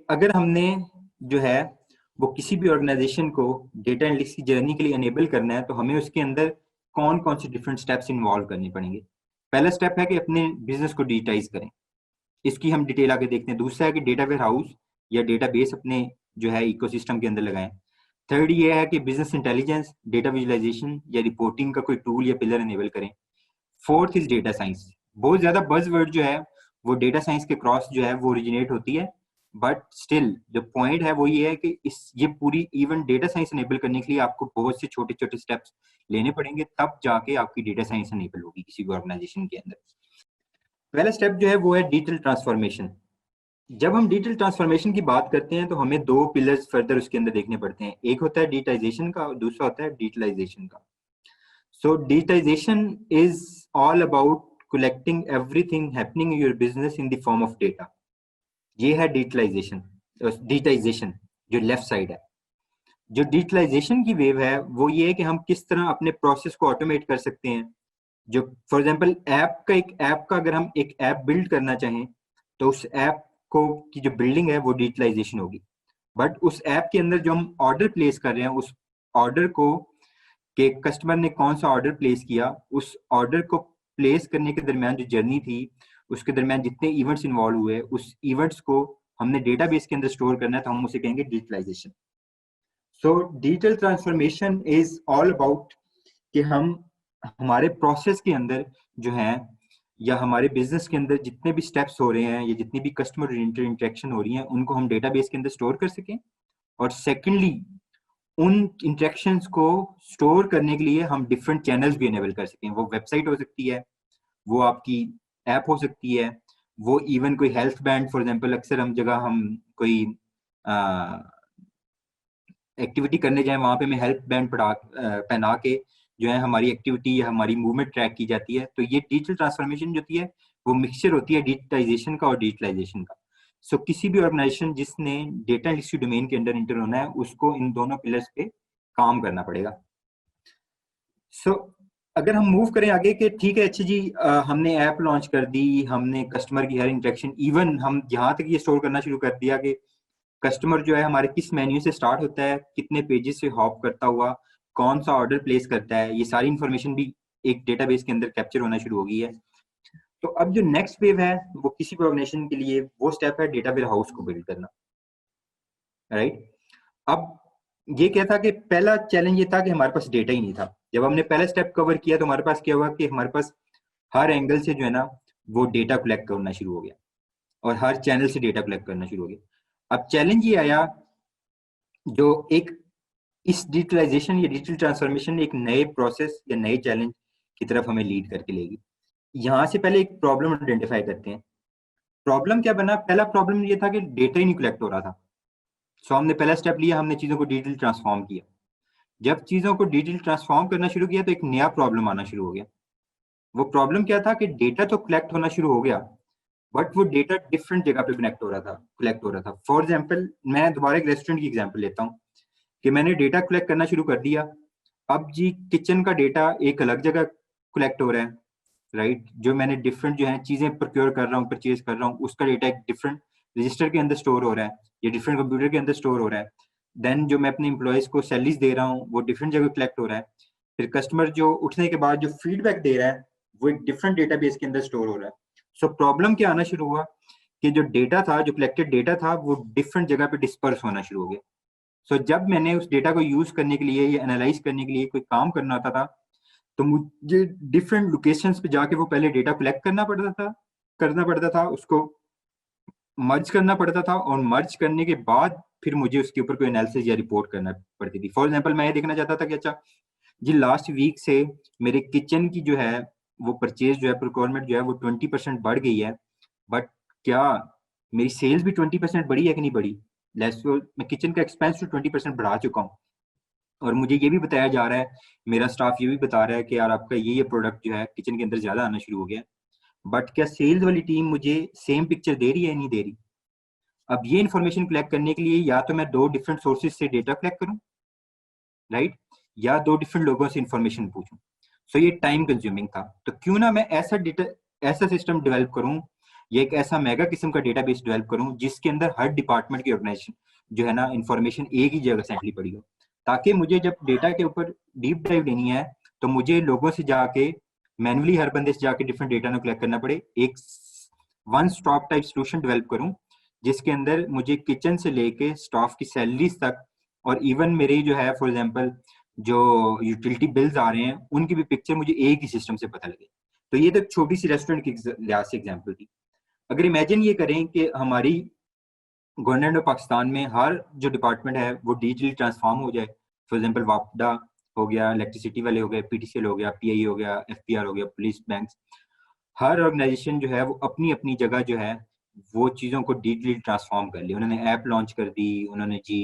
अगर हमने जो है वो किसी भी ऑर्गेनाइजेशन को डेटा एनालिटिक्स की जर्नी के लिए एनेबल करना है, तो हमें उसके अंदर कौन कौन से डिफरेंट स्टेप्स इन्वॉल्व करने पड़ेंगे। पहला स्टेप है कि अपने बिजनेस को डिजिटाइज करें, इसकी हम डिटेल आगे देखते हैं। दूसरा है कि डेटा वेयर हाउस या डेटाबेस अपने जो है इकोसिस्टम के अंदर लगाएं। थर्ड ये है कि बिजनेस इंटेलिजेंस, डेटा विजुअलाइजेशन या रिपोर्टिंग का कोई टूल या पिलर इनेबल करें। Fourth is data science. बहुत ज्यादा बज़वर्ड जो है वो डेटा साइंस के क्रॉस जो है वो ओरिजिनेट होती है, बट स्टिल जो पॉइंट है वो ये है कि इस ये पूरी इवन डेटा साइंस इनेबल करने के लिए आपको बहुत से छोटे छोटे स्टेप्स लेने पड़ेंगे, तब जाके आपकी डेटा साइंस इनेबल होगी किसी भी ऑर्गेनाइजेशन के अंदर। पहला स्टेप जो है वो है डिजिटल ट्रांसफॉर्मेशन। जब हम डिजिटल ट्रांसफॉर्मेशन की बात करते हैं तो हमें दो पिलर्स फर्दर उसके अंदर देखने पड़ते हैं। एक होता है डिजिटाइजेशन का और दूसरा होता है डिजिटलाइजेशन का। So digitisation is all about collecting everything happening in your business in the form of data. ये है डिजिटलाइजेशन। डिजिटाइजेशन जो लेफ्ट साइड है। जो डिजिटलाइजेशन की वेव है वो ये है कि हम किस तरह अपने प्रोसेस को ऑटोमेट कर सकते हैं। जो फॉर एग्जांपल ऐप का अगर हम एक ऐप बिल्ड करना चाहें तो उस ऐप को की जो बिल्डिंग है वो डिजिटलाइजेशन होगी। बट उस ऐप के अंदर जो हम ऑर्डर प्लेस कर रहे हैं, उस ऑर्डर को कि कस्टमर ने कौन सा ऑर्डर प्लेस किया, उस ऑर्डर को प्लेस करने के दरमियान जो जर्नी थी, उसके दरमियान जितने इवेंट्स इन्वॉल्व हुए, उस इवेंट्स को हमने डेटाबेस के अंदर स्टोर करना है, तो हम उसे कहेंगे digitalisation. So digital transformation is all about कि हम हमारे प्रोसेस के अंदर जो है या हमारे बिजनेस के अंदर जितने भी स्टेप्स हो रहे हैं या जितनी भी कस्टमर इंटरेक्शन हो रही है उनको हम डेटाबेस के अंदर स्टोर कर सकें। और सेकेंडली उन इंटरेक्शंस को स्टोर करने के लिए हम डिफरेंट चैनल्स भी इनेबल कर सकें। वो वेबसाइट हो सकती है, वो आपकी ऐप हो सकती है, वो इवन कोई हेल्थ बैंड फॉर एग्जांपल, अक्सर हम जगह हम कोई एक्टिविटी करने जाए वहां पे हमें हेल्थ बैंड पहना के जो है हमारी एक्टिविटी या हमारी मूवमेंट ट्रैक की जाती है। तो ये डिजिटल ट्रांसफॉर्मेशन जो होती है वो मिक्सचर होती है डिजिटाइजेशन का और डिजिटलाइजेशन का। सो किसी भी ऑर्गेनाइजेशन जिसने डेटा एनालिटिक्स डोमेन के अंदर इंटर होना है उसको इन दोनों पिलर्स पे काम करना पड़ेगा। सो अगर हम मूव करें आगे कि ठीक है अच्छा जी, हमने ऐप लॉन्च कर दी, हमने कस्टमर की हर इंटरेक्शन, इवन हम यहाँ तक ये स्टोर करना शुरू कर दिया कि कस्टमर जो है हमारे किस मेन्यू से स्टार्ट होता है, कितने पेजेस से हॉप करता हुआ कौन सा ऑर्डर प्लेस करता है, ये सारी इंफॉर्मेशन भी एक डेटाबेस के अंदर कैप्चर होना शुरू हो गई है। तो अब जो नेक्स्ट वेव है वो किसी भी ऑर्गेनाइजेशन के लिए वो स्टेप है डेटा वेयर हाउस को बिल्ड करना। राइट। अब ये क्या था कि पहला चैलेंज ये था कि हमारे पास डेटा ही नहीं था। जब हमने पहला स्टेप कवर किया तो हमारे पास क्या हुआ कि हमारे पास हर एंगल से जो है ना वो डेटा कलेक्ट करना शुरू हो गया और हर चैनल से डेटा कलेक्ट करना शुरू हो गया। अब चैलेंज ये आया जो एक इस डिजिटलाइजेशन या डिजिटल ट्रांसफॉर्मेशन एक नए प्रोसेस या नए चैलेंज की तरफ हमें लीड करके लेगी। यहाँ से पहले एक प्रॉब्लम आइडेंटिफाई करते हैं। प्रॉब्लम क्या बना? पहला प्रॉब्लम ये था कि डेटा ही नहीं कलेक्ट हो रहा था। सो हमने पहला स्टेप लिया, हमने चीजों को डिजिटल ट्रांसफॉर्म किया। जब चीजों को डिजिटल ट्रांसफॉर्म करना शुरू किया तो एक नया प्रॉब्लम आना शुरू हो गया। वो प्रॉब्लम क्या था कि डेटा तो कलेक्ट होना शुरू हो गया बट वो डेटा डिफरेंट जगह पे कलेक्ट हो रहा था। फॉर एग्जाम्पल मैं दोबारा एक रेस्टोरेंट की एग्जाम्पल लेता हूँ कि मैंने डेटा कलेक्ट करना शुरू कर दिया। अब जी किचन का डेटा एक अलग जगह कलेक्ट हो रहा है, राइट। जो मैंने डिफरेंट जो है चीजें प्रोक्योर कर रहा हूँ, परचेज कर रहा हूँ, उसका डेटा एक डिफरेंट रजिस्टर के अंदर स्टोर हो रहा है या डिफरेंट कंप्यूटर के अंदर स्टोर हो रहा है। देन जो मैं अपने एम्प्लॉयज को सैलरीज दे रहा हूँ वो डिफरेंट जगह कलेक्ट हो रहा है। फिर कस्टमर जो उठने के बाद जो फीडबैक दे रहा है वो एक डिफरेंट डेटाबेस के अंदर स्टोर हो रहा है। सो प्रॉब्लम क्या आना शुरू हुआ कि जो डेटा था, जो कलेक्टेड डेटा था, वो डिफरेंट जगह पे डिस्पर्स होना शुरू हो गया। सो जब मैंने उस डेटा को यूज करने के लिए या एनालाइज करने के लिए कोई काम करना होता था तो मुझे डिफरेंट लोकेशंस पे जाके वो पहले डेटा कलेक्ट करना पड़ता था, उसको मर्ज करना पड़ता था और मर्ज करने के बाद फिर मुझे उसके ऊपर कोई एनालिसिस या रिपोर्ट करना पड़ती थी। फॉर एग्जांपल मैं ये देखना चाहता था कि अच्छा जी लास्ट वीक से मेरे किचन की जो है वो परचेज जो है, प्रोक्योरमेंट जो है वो 20% बढ़ गई है, बट क्या मेरी सेल्स भी 20% बढ़ी है कि नहीं बढ़ी? मैं किचन का एक्सपेंस तो 20% बढ़ा चुका हूँ और मुझे ये भी बताया जा रहा है, मेरा स्टाफ ये भी बता रहा है कि यार आपका ये प्रोडक्ट जो है किचन के अंदर ज्यादा आना शुरू हो गया, बट क्या सेल्स वाली टीम मुझे सेम पिक्चर दे रही है नहीं दे रही? अब ये इन्फॉर्मेशन कलेक्ट करने के लिए या तो मैं दो डिफरेंट सोर्सेज से डेटा कलेक्ट करूं, राइट, या दो डिफरेंट लोगों से इन्फॉर्मेशन पूछूं। सो ये टाइम कंज्यूमिंग था। तो क्यों ना मैं ऐसा सिस्टम डेवलप करूं या एक ऐसा मेगा किस्म का डेटाबेस डेवलप करूं जिसके अंदर हर डिपार्टमेंट की ऑर्गेनाइजेशन जो है ना इंफॉर्मेशन एक ही जगह सेंटली पड़ी हो, ताकि मुझे जब डेटा के ऊपर डीप डाइव लेनी है तो मुझे लोगों से जाके मैनुअली हर बंदे से जाके डिफरेंट डेटा को कलेक्ट करना पड़े। एक one stop type solution develop करूं जिसके अंदर मुझे किचन से लेके स्टाफ की सैलरीज तक और इवन मेरे जो है फॉर एग्जांपल जो यूटिलिटी बिल्स आ रहे हैं उनकी भी पिक्चर मुझे एक ही सिस्टम से पता लगे। तो ये तो एक छोटी सी रेस्टोरेंट की लिहाज से एग्जाम्पल थी। अगर इमेजिन ये करें कि हमारी गवर्नमेंट ऑफ पाकिस्तान में हर जो डिपार्टमेंट है वो डिजिटली ट्रांसफॉर्म हो जाए, फॉर एग्जांपल वापडा हो गया, इलेक्ट्रिसिटी वाले हो गए, पीटीसीएल हो गया, पीआई हो गया, एफपीआर हो गया, पुलिस, बैंक, हर ऑर्गेनाइजेशन जो है वो अपनी अपनी जगह जो है वो चीज़ों को डिजिटली ट्रांसफॉर्म कर लिया। उन्होंने ऐप लॉन्च कर दी, उन्होंने जी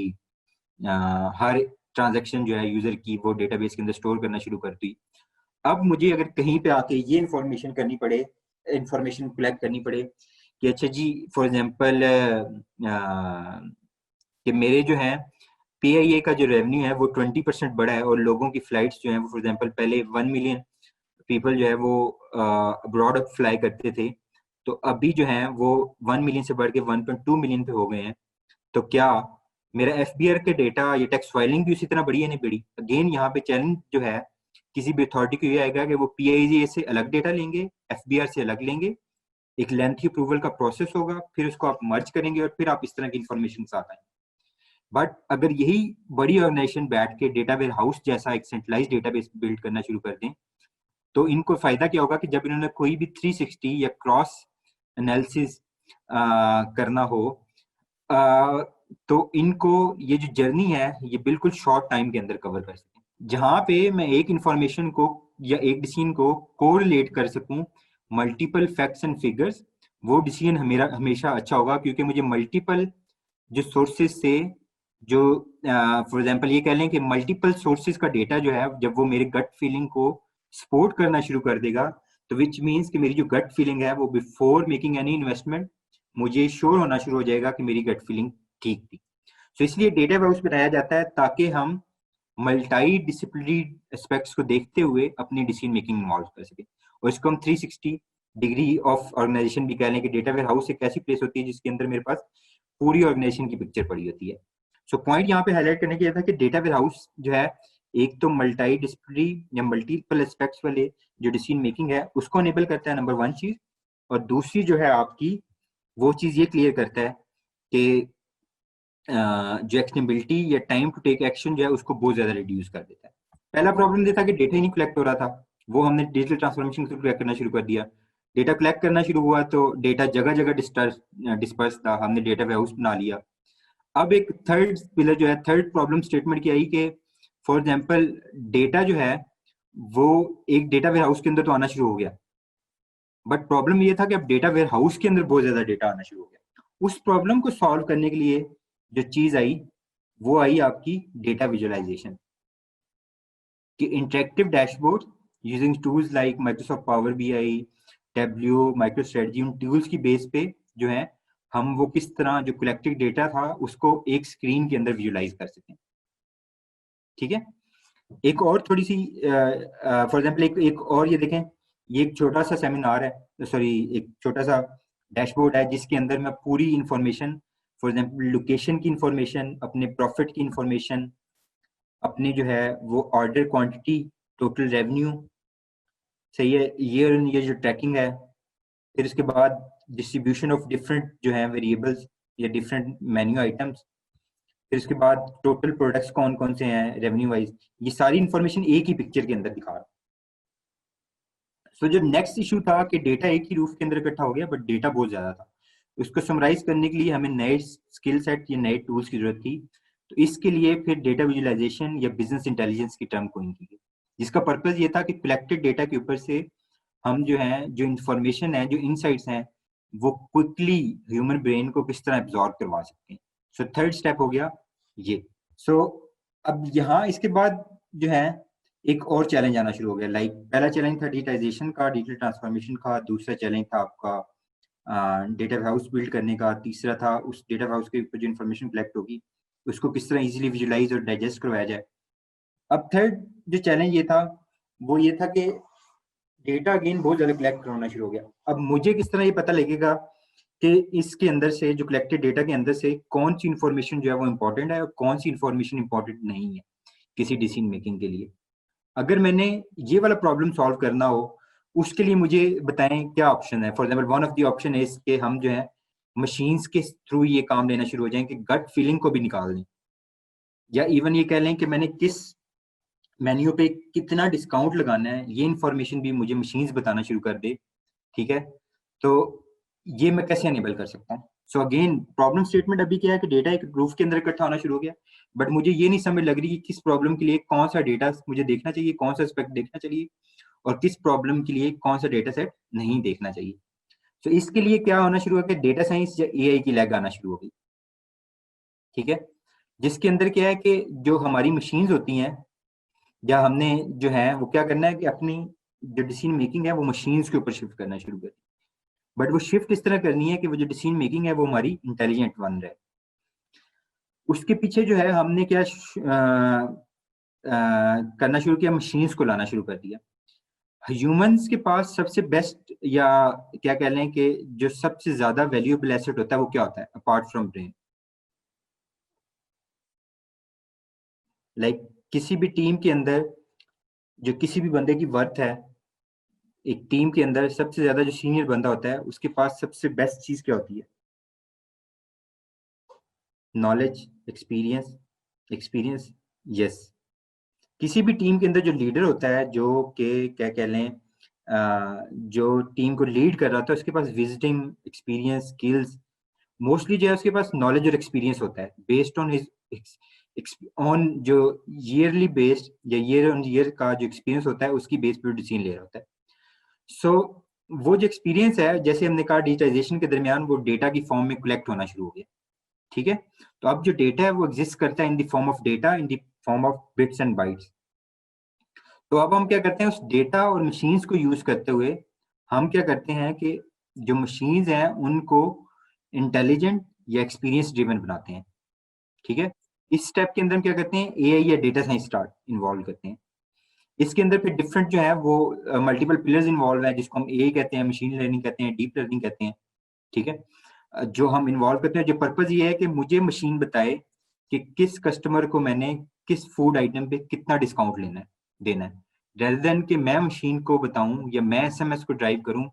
हर ट्रांजैक्शन जो है यूजर की वो डेटाबेस के अंदर स्टोर करना शुरू कर दी। अब मुझे अगर कहीं पे आके ये इंफॉर्मेशन करनी पड़े, इंफॉर्मेशन कलेक्ट करनी पड़े कि अच्छा जी फॉर एग्जांपल कि मेरे जो है पीआईए का जो रेवेन्यू है वो 20% बढ़ा है और लोगों की फ्लाइट्स जो है वो फॉर एग्जांपल पहले 1 मिलियन पीपल जो है वो अब्रॉड फ्लाई करते थे, तो अभी जो है वो 1 मिलियन से बढ़ के 1.2 मिलियन पे हो गए हैं। तो क्या मेरा एफबीआर के डेटा या टैक्स फाइलिंग भी उसी तरह बढ़ी है नहीं बढ़ी? अगेन यहाँ पे चैलेंज जो है किसी भी अथॉरिटी को ये आएगा कि वो पीआईजे से अलग डेटा लेंगे, एफबीआर से अलग लेंगे, एक लेंथी अप्रूवल का प्रोसेस होगा, फिर उसको आप मर्ज करेंगे और फिर आप इस तरह की इंफॉर्मेशन साथ आएंगे। बट अगर यही बड़ी ऑर्गेनाइजेशन बैठ के डेटा वेयर हाउस जैसा एक सेंट्रलाइज डेटाबेस बिल्ड करना शुरू कर दें, तो इनको फायदा क्या होगा कि जब इन्होंने कोई भी 360 या क्रॉस एनालिसिस करना हो तो इनको ये जो जर्नी है ये बिल्कुल शॉर्ट टाइम के अंदर कवर कर सकें। जहां पे मैं एक इंफॉर्मेशन को या एक डिसीजन को कोरिलेट कर सकूं मल्टीपल फैक्ट्स एंड फिगर्स, वो डिसीजन मेरा हमेशा अच्छा होगा, क्योंकि मुझे मल्टीपल जो सोर्सेज से जो फॉर एग्जांपल ये कह लें कि मल्टीपल सोर्सेज का डेटा जो है जब वो मेरे गट फीलिंग को सपोर्ट करना शुरू कर देगा, तो विच मीन्स कि मेरी जो गट फीलिंग है वो बिफोर मेकिंग एनी इन्वेस्टमेंट मुझे श्योर होना शुरू हो जाएगा कि मेरी गट फीलिंग ठीक थी। तो इसलिए डेटा हाउस बनाया जाता है ताकि हम मल्टी डिसिप्लिनरी एस्पेक्ट्स को देखते हुए अपनी डिसीजन मेकिंग इन्वॉल्व कर सके। और इसको हम 360 डिग्री ऑफ ऑर्गेनाइजेशन भी कह लें कि डेटा वेयर हाउस एक ऐसी प्लेस होती है जिसके अंदर मेरे पास पूरी ऑर्गेनाइजेशन की पिक्चर पड़ी होती है। सो पॉइंट यहाँ पे हाईलाइट करने के था कि डेटा वेयर हाउस जो है एक तो मल्टी डिसिप्लिनरी या मल्टीपल एस्पेक्ट्स वाले जो डिसीजन मेकिंग है उसको अनेबल करता है, नंबर वन चीज। और दूसरी जो है आपकी वो चीज ये क्लियर करता है कि जो एक्शनेबिलिटी या टाइम टू टेक एक्शन जो है उसको बहुत ज्यादा रिड्यूस कर देता है। पहला प्रॉब्लम ये था कि डेटा ही नहीं कलेक्ट हो रहा था, वो हमने डिजिटल ट्रांसफॉर्मेशन के थ्रू कलेक्ट करना शुरू कर दिया। डेटा कलेक्ट करना शुरू हुआ तो डेटा जगह जगह डिस्पर्स था, हमने डेटा वेयरहाउस बना लिया। अब एक थर्ड पिलर जो है, थर्ड प्रॉब्लम स्टेटमेंट की आई कि फॉर एग्जांपल डेटा जो है वो एक डेटा वेयरहाउस के अंदर तो आना शुरू हो गया, बट प्रॉब्लम ये था कि अब डेटा वेयरहाउस के अंदर बहुत ज्यादा डेटा आना शुरू हो गया। उस प्रॉब्लम को सॉल्व करने के लिए जो चीज आई वो आई आपकी डेटा विजुअलाइजेशन कि interactive dashboard using tools like Microsoft power BI, Tableau, micro strategy, उन टूल्स की बेस पे जो है हम वो किस तरह जो कलेक्टेड डेटा था उसको एक स्क्रीन के अंदर विजुअलाइज कर सकें। ठीक है, एक और थोड़ी सी फॉर एग्जांपल एक और ये देखें, ये एक छोटा सा सेमिनार है, सॉरी एक छोटा सा डैशबोर्ड है जिसके अंदर मैं पूरी इंफॉर्मेशन फॉर एग्जांपल लोकेशन की इंफॉर्मेशन, अपने प्रॉफिट की इंफॉर्मेशन, अपनी जो है वो ऑर्डर क्वांटिटी, टोटल रेवेन्यू, सही है, ये जो ट्रैकिंग है, फिर इसके बाद डिस्ट्रीब्यूशन ऑफ डिफरेंट जो है वेरिएबल्स या डिफरेंट मेन्यू आइटम्स, फिर उसके बाद टोटल प्रोडक्ट्स कौन कौन से हैं रेवेन्यू वाइज, ये सारी इंफॉर्मेशन एक ही पिक्चर के अंदर दिखा रहा। सो जो नेक्स्ट इशू था कि डेटा एक ही रूफ के अंदर इकट्ठा हो गया बट डेटा बहुत ज्यादा था, उसको समराइज करने के लिए हमें नए स्किल सेट या नए टूल्स की जरूरत थी। तो इसके लिए फिर डेटा विजुअलाइजेशन या बिजनेस इंटेलिजेंस की टर्म कोइन की गई, जिसका पर्पज ये था कि कलेक्टेड डेटा के ऊपर से हम जो है जो इंफॉर्मेशन है, जो इनसाइट्स हैं, वो क्विकली ह्यूमन ब्रेन को किस तरह एब्जॉर्ब करवा सकते हैं। सो थर्ड स्टेप हो गया ये। सो अब यहाँ इसके बाद जो है एक और चैलेंज आना शुरू हो गया। लाइक पहला चैलेंज था डिजिटाइजेशन का, डिजिटल ट्रांसफॉर्मेशन का, दूसरा चैलेंज था आपका डेटा हाउस बिल्ड करने का, तीसरा था उस डेटा हाउस के ऊपर जो इन्फॉर्मेशन कलेक्ट होगी उसको किस तरह इजीली विजुलाइज और डाइजेस्ट करवाया जाए। अब थर्ड जो चैलेंज ये था वो ये था कि डेटा अगेन बहुत ज्यादा कलेक्ट होना शुरू हो गया। अब मुझे किस तरह ये पता लगेगा कि इसके अंदर से, जो कलेक्टेड डेटा के अंदर से, कौन सी इंफॉर्मेशन जो है वो इम्पोर्टेंट है और कौन सी इंफॉर्मेशन इम्पोर्टेंट नहीं है किसी डिसीजन मेकिंग के लिए। अगर मैंने ये वाला प्रॉब्लम सॉल्व करना हो, उसके लिए मुझे बताएं क्या ऑप्शन है। For example one of the option है कि हम जो है मशीन्स के थ्रू ये काम लेना शुरू हो जाएं कि गट फीलिंग को भी निकाल दें, या इवन ये कह लें कि मैंने किस मेन्यू पे कितना डिस्काउंट लगाना है, ये इंफॉर्मेशन भी मुझे मशीन्स बताना शुरू कर दे। ठीक है, तो ये मैं कैसे अनेबल कर सकता हूँ? सो अगेन प्रॉब्लम स्टेटमेंट अभी क्या है कि डेटा एक ग्रुप के अंदर इकट्ठा होना शुरू हो गया, बट मुझे ये नहीं समझ लग रही कि किस प्रॉब्लम के लिए कौन सा डेटा मुझे देखना चाहिए, कौन सा एस्पेक्ट देखना चाहिए, और किस प्रॉब्लम के लिए कौन सा डेटा सेट नहीं देखना चाहिए। तो इसके लिए क्या होना शुरू हो गया, डेटा साइंस या एआई की लैग आना शुरू हो गई। ठीक है, जिसके अंदर क्या है कि जो हमारी मशीन्स होती हैं, या हमने जो है वो क्या करना है कि अपनी जो डिसीजन मेकिंग है वो मशीन्स के ऊपर शिफ्ट करना शुरू कर, बट वो शिफ्ट इस तरह करनी है कि वो जो डिसीजन मेकिंग है वो हमारी इंटेलिजेंट बन रहे। उसके पीछे जो है हमने क्या करना शुरू किया, मशीन्स को लाना शुरू कर दिया। ह्यूमंस के पास सबसे बेस्ट, या क्या कह लें कि जो सबसे ज्यादा वैल्यूएबल एसेट होता है वो क्या होता है अपार्ट फ्रॉम ब्रेन? लाइक किसी भी टीम के अंदर जो किसी भी बंदे की वर्थ है, एक टीम के अंदर सबसे ज्यादा जो सीनियर बंदा होता है उसके पास सबसे बेस्ट चीज क्या होती है? Knowledge, experience. Experience, yes. किसी भी टीम के अंदर जो लीडर होता है, जो के क्या कह लें जो टीम को लीड कर रहा था, उसके पास विजिटिंग एक्सपीरियंस, स्किल्स, मोस्टली जो है उसके पास नॉलेज और एक्सपीरियंस होता है बेस्ड ऑन हिज ऑन जो ईयरली बेस्ड या ईयर ऑन ईयर का जो एक्सपीरियंस होता है उसकी बेस पर डिसीजन ले रहा होता है। सो वो जो एक्सपीरियंस है, जैसे हमने कहा डिजिटाइजेशन के दरमियान वो डेटा की फॉर्म में कलेक्ट होना शुरू हो गया। ठीक है, तो अब जो डेटा है वो एग्जिस्ट करता है इन the form of data, in the form of bits and bytes. तो अब हम क्या करते हैं, उस डेटा और मशीन्स को यूज करते हुए हम क्या करते हैं कि जो मशीन्स हैं उनको इंटेलिजेंट या एक्सपीरियंस ड्रिवन बनाते हैं। ठीक है, इस स्टेप के अंदर हम क्या करते हैं, एआई या डेटा साइंस स्टार्ट इन्वॉल्व करते हैं। इसके अंदर फिर डिफरेंट जो है वो मल्टीपल पिलर्स इन्वॉल्व है, जिसको हम एआई कहते हैं, मशीन लर्निंग कहते हैं, डीप लर्निंग कहते हैं। ठीक है, जो हम इन्वॉल्व करते हैं, जो पर्पज ये है कि मुझे मशीन बताए कि किस कस्टमर को मैंने किस फूड आइटम पे कितना डिस्काउंट लेना है, देना है, रेदर देन कि मैं मशीन को बताऊं या मैं एसएमएस को ड्राइव करूं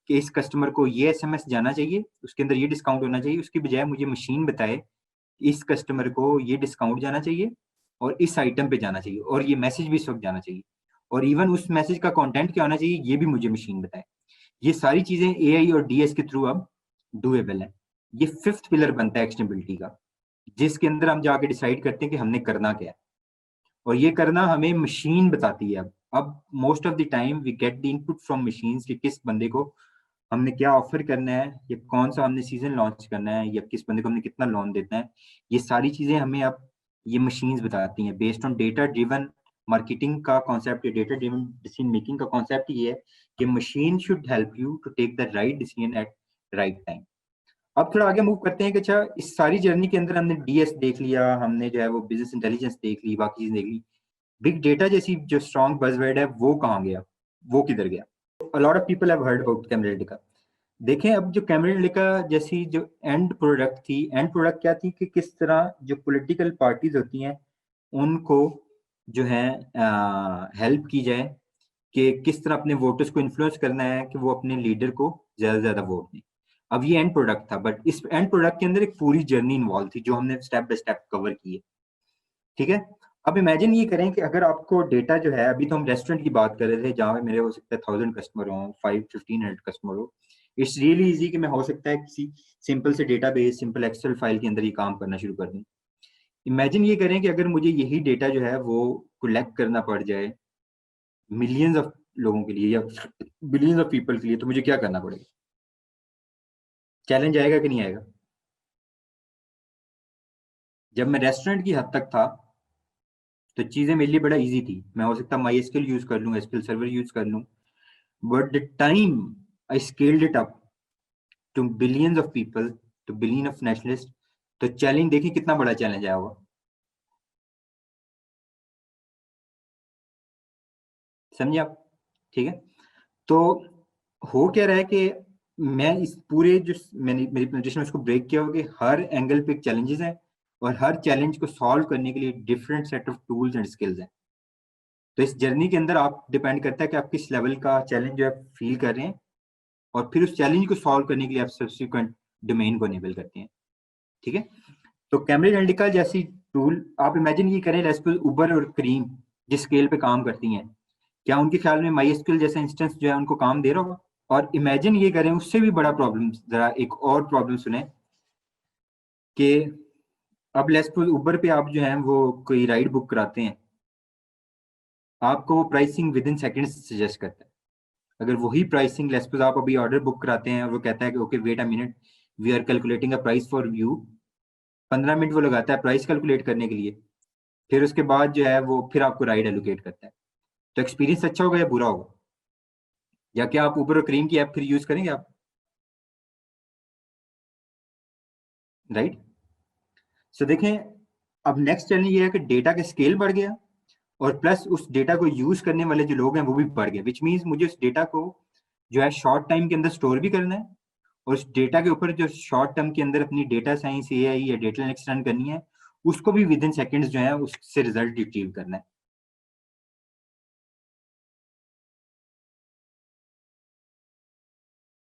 कि इस कस्टमर को ये एसएमएस जाना चाहिए, उसके अंदर ये डिस्काउंट होना चाहिए। उसकी बजाय मुझे मशीन बताए इस कस्टमर को ये डिस्काउंट जाना चाहिए और इस आइटम पे जाना चाहिए और ये मैसेज भी इस वक्त जाना चाहिए, और इवन उस मैसेज का कंटेंट क्या होना चाहिए ये भी मुझे मशीन बताए। ये सारी चीजें एआई और डीएस के थ्रू अब डूएबल है। ये फिफ्थ पिलर बनता है एक्शनेबिलिटी का, जिसके अंदर हम जाके डिसाइड करते हैं कि हमने करना क्या है, और ये करना हमें मशीन बताती है। अब most of the time we get the input from machines कि किस बंदे को हमने क्या ऑफर करना है, या कौन सा हमने सीजन लॉन्च करना है, या किस बंदे को हमने कितना लोन देना है। ये सारी चीजें हमें अब ये मशीन्स बताती हैं based on data driven marketing का कॉन्सेप्ट, या डेटा ड्रिवन डिसीजन मेकिंग का कॉन्सेप्ट ये है कि machine should help you to take the right decision at right time. अब थोड़ा आगे मूव करते हैं कि अच्छा इस सारी जर्नी के अंदर हमने डीएस देख लिया, हमने जो है वो बिजनेस इंटेलिजेंस देख ली, बाकी चीजें देख ली, बिग डेटा जैसी जो स्ट्रॉन्ग बज़वर्ड है वो कहाँ गया, वो किधर गया? A lot of people have heard about camera Analytica. देखें अब जो कैमरा एनालिटिका जैसी जो एंड प्रोडक्ट थी, एंड प्रोडक्ट क्या थी कि किस तरह जो पॉलिटिकल पार्टीज होती हैं उनको जो है हेल्प की जाए कि किस तरह अपने वोटर्स को इन्फ्लुएंस करना है कि वो अपने लीडर को ज्यादा से ज्यादा वोट दें। अब ये एंड प्रोडक्ट था, बट इस एंड प्रोडक्ट के अंदर एक पूरी जर्नी इन्वॉल्व थी जो हमने स्टेप बाय स्टेप कवर की है। ठीक है, अब इमेजिन ये करें कि अगर आपको डेटा जो है, अभी तो हम रेस्टोरेंट की बात कर रहे थे जहाँ पे मेरे हो सकता है 1000 कस्टमर हो, 1500 कस्टमर हो। इट्स रियली इजी कि मैं हो सकता है किसी सिंपल से डेटाबेस, सिंपल एक्सेल फाइल के अंदर ये काम करना शुरू कर दूं। इमेजिन ये करें कि अगर मुझे यही डेटा जो है वो कलेक्ट करना पड़ जाए मिलियंस ऑफ लोगों के लिए या बिलियंस ऑफ पीपल के लिए, तो मुझे क्या करना पड़ेगा? चैलेंज आएगा कि नहीं आएगा? जब मैं रेस्टोरेंट की हद तक था तो चीजें मेरे लिए बड़ा इजी थी, मैं हो सकता माई एसक्यूएल यूज कर लूँ, एसक्यूएल सर्वर यूज कर लूँ, but the time I scaled it up to billions of people, two billion of nationalist, तो चैलेंज देखिए कितना बड़ा चैलेंज आया होगा। समझे आप? ठीक है, तो हो क्या रहा है कि मैं इस पूरे जो मैंने मेरी प्रेजेंटेशन उसको ब्रेक किया हो कि हर एंगल पे चैलेंजेस हैं और हर चैलेंज को सॉल्व करने के लिए different set of tools and skills हैं। तो इस जर्नी के अंदर आप डिपेंड करता है कि आप किस लेवल का चैलेंज जो है फील कर रहे हैं, और फिर उस चैलेंज को सॉल्व करने के लिए आप सब्सिक्वेंट डोमेन को इनेबल करते हैं। ठीक है, तो कैम्ब्रिज एनालिटिका जैसी टूल आप इमेजिन ये करें, लेट्स सपोज उबर और क्रीम जिस स्केल पे काम करती हैं, क्या उनके ख्याल में माईएसक्यूएल जैसा इंस्टेंस जो है उनको काम दे रहा होगा? और इमेजिन ये करें उससे भी बड़ा प्रॉब्लम, जरा एक और प्रॉब्लम सुने कि अब लेट्स सपोज उबर पे आप जो है वो कोई राइड बुक कराते हैं, आपको वो pricing with in seconds suggest करता है। अगर वही प्राइसिंग लेट्स सपोज आप अभी ऑर्डर बुक कराते हैं और वो कहता है कि okay wait a minute, we are calculating a price for you, 15 minute वो लगाता है प्राइस कैलकुलेट करने के लिए, फिर उसके बाद जो है वो फिर आपको राइड एलोकेट करता है, तो एक्सपीरियंस अच्छा होगा या बुरा होगा? या क्या आप उबर और क्रीम की ऐप फिर यूज करेंगे आप? राइट। सो देखें, अब नेक्स्ट चैलेंज ये है कि डेटा का स्केल बढ़ गया और प्लस उस डेटा को यूज करने वाले जो लोग हैं वो भी बढ़ गए, विच मीन्स मुझे उस डेटा को जो है शॉर्ट टाइम के अंदर स्टोर भी करना है, और उस डेटा के ऊपर जो शॉर्ट टर्म के अंदर अपनी डेटा साइंस एआई या डेटा एनालिटिक्स रन करनी है, उसको भी विद इन सेकेंड्स जो है उससे रिजल्ट रिट्रीव करना है।